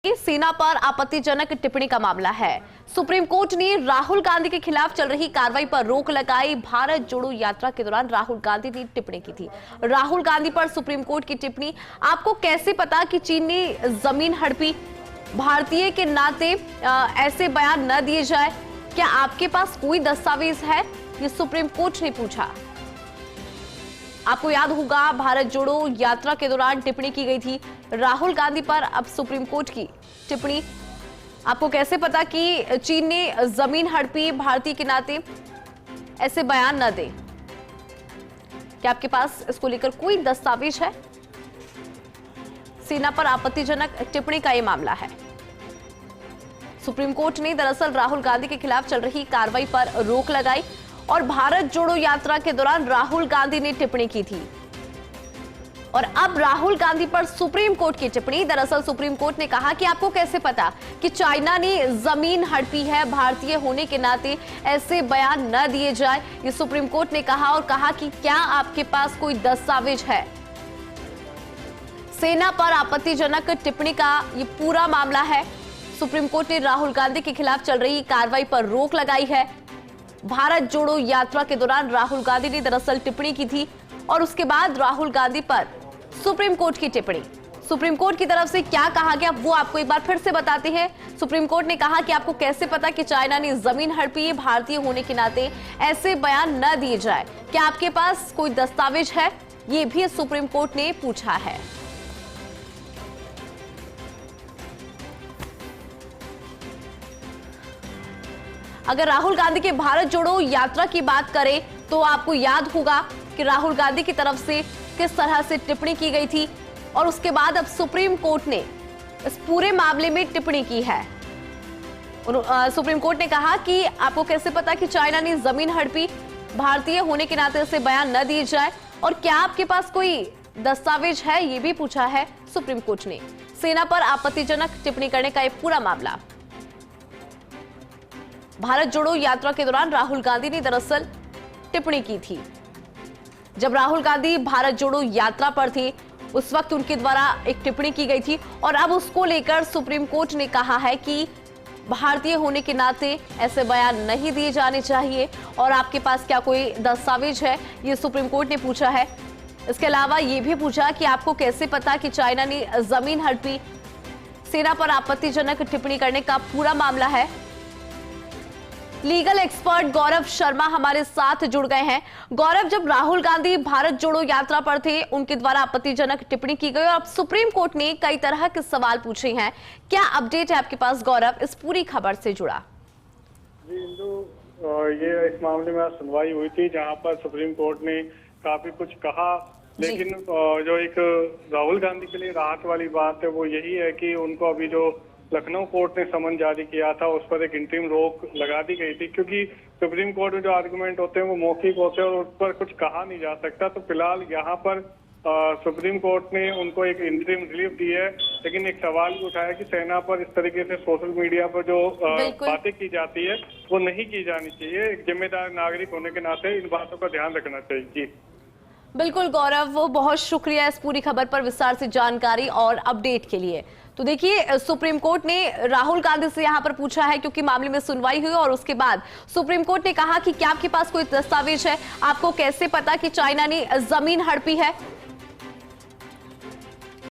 सेना पर आपत्तिजनक टिप्पणी का मामला है। सुप्रीम कोर्ट ने राहुल गांधी के खिलाफ चल रही कार्रवाई पर रोक लगाई। भारत जोड़ो यात्रा के दौरान राहुल गांधी ने टिप्पणी की थी। राहुल गांधी पर सुप्रीम कोर्ट की टिप्पणी। आपको कैसे पता कि चीन ने जमीन हड़पी? भारतीय के नाते ऐसे बयान न दिए जाए। क्या आपके पास कोई दस्तावेज है? ये सुप्रीम कोर्ट ने पूछा। आपको याद होगा, भारत जोड़ो यात्रा के दौरान टिप्पणी की गई थी राहुल गांधी पर। अब सुप्रीम कोर्ट की टिप्पणी। आपको कैसे पता कि चीन ने जमीन हड़पी? भारतीय के नाते ऐसे बयान न दे। क्या आपके पास इसको लेकर कोई दस्तावेज है? सेना पर आपत्तिजनक टिप्पणी का यह मामला है। सुप्रीम कोर्ट ने दरअसल राहुल गांधी के खिलाफ चल रही कार्रवाई पर रोक लगाई और भारत जोड़ो यात्रा के दौरान राहुल गांधी ने टिप्पणी की थी। और अब राहुल गांधी पर सुप्रीम कोर्ट की टिप्पणी। दरअसल सुप्रीम कोर्ट ने कहा कि आपको कैसे पता कि चाइना ने जमीन हड़पी है? भारतीय होने के नाते ऐसे बयान न दिए जाए, ये सुप्रीम कोर्ट ने कहा। और कहा कि क्या आपके पास कोई दस्तावेज है? सेना पर आपत्तिजनक टिप्पणी का ये पूरा मामला है। सुप्रीम कोर्ट ने राहुल गांधी के खिलाफ चल रही कार्रवाई पर रोक लगाई है। भारत जोड़ो यात्रा के दौरान राहुल गांधी ने दरअसल टिप्पणी की थी और उसके बाद राहुल गांधी पर सुप्रीम कोर्ट की टिप्पणी। सुप्रीम कोर्ट की तरफ से क्या कहा गया वो आपको एक बार फिर से बताते हैं। सुप्रीम कोर्ट ने कहा कि आपको कैसे पता कि चाइना ने जमीन हड़पी है? भारतीय होने के नाते ऐसे बयान न दिए जाए। क्या आपके पास कोई दस्तावेज है? ये भी सुप्रीम कोर्ट ने पूछा है। अगर राहुल गांधी के भारत जोड़ो यात्रा की बात करें तो आपको याद होगा कि राहुल गांधी की तरफ से किस तरह से टिप्पणी की गई थी और उसके बाद अब सुप्रीम कोर्ट ने इस पूरे मामले में टिप्पणी की है। सुप्रीम कोर्ट ने कहा कि आपको कैसे पता कि चाइना ने जमीन हड़पी? भारतीय होने के नाते से बयान न दिए जाए। और क्या आपके पास कोई दस्तावेज है? ये भी पूछा है सुप्रीम कोर्ट ने। सेना पर आपत्तिजनक टिप्पणी करने का यह पूरा मामला। भारत जोड़ो यात्रा के दौरान राहुल गांधी ने दरअसल टिप्पणी की थी। जब राहुल गांधी भारत जोड़ो यात्रा पर थे उस वक्त उनके द्वारा एक टिप्पणी की गई थी और अब उसको लेकर सुप्रीम कोर्ट ने कहा है कि भारतीय होने के नाते ऐसे बयान नहीं दिए जाने चाहिए। और आपके पास क्या कोई दस्तावेज है? ये सुप्रीम कोर्ट ने पूछा है। इसके अलावा ये भी पूछा कि आपको कैसे पता कि चाइना ने जमीन हड़पी? सेना पर आपत्तिजनक टिप्पणी करने का पूरा मामला है। लीगल एक्सपर्ट गौरव शर्मा हमारे साथ जुड़ गए हैं। गौरव, जब राहुल गांधी भारत जोड़ो यात्रा पर थे उनके द्वारा आपत्तिजनक टिप्पणी की गई और अब सुप्रीम कोर्ट ने कई तरह के सवाल पूछे हैं, क्या अपडेट है आपके पास गौरव इस पूरी खबर से जुड़ा? जी इंदु, ये इस मामले में आज सुनवाई हुई थी जहां पर सुप्रीम कोर्ट ने काफी कुछ कहा, लेकिन जो एक राहुल गांधी के लिए राहत वाली बात है वो यही है कि उनको अभी जो लखनऊ कोर्ट ने समन जारी किया था उस पर एक इंटरिम रोक लगा दी गई थी, क्योंकि सुप्रीम कोर्ट में जो आर्गुमेंट होते हैं वो मौखिक होते हैं और उस पर कुछ कहा नहीं जा सकता। तो फिलहाल यहाँ पर सुप्रीम कोर्ट ने उनको एक इंटरिम रिलीफ दी है, लेकिन एक सवाल भी उठाया कि सेना पर इस तरीके से सोशल मीडिया पर जो बातें की जाती है वो नहीं की जानी चाहिए। एक जिम्मेदार नागरिक होने के नाते इन बातों का ध्यान रखना चाहिए। जी बिल्कुल गौरव, वो बहुत शुक्रिया इस पूरी खबर पर विस्तार से जानकारी और अपडेट के लिए। तो देखिए, सुप्रीम कोर्ट ने राहुल गांधी से यहां पर पूछा है क्योंकि मामले में सुनवाई हुई और उसके बाद सुप्रीम कोर्ट ने कहा कि क्या आपके पास कोई दस्तावेज है? आपको कैसे पता कि चाइना ने जमीन हड़पी है?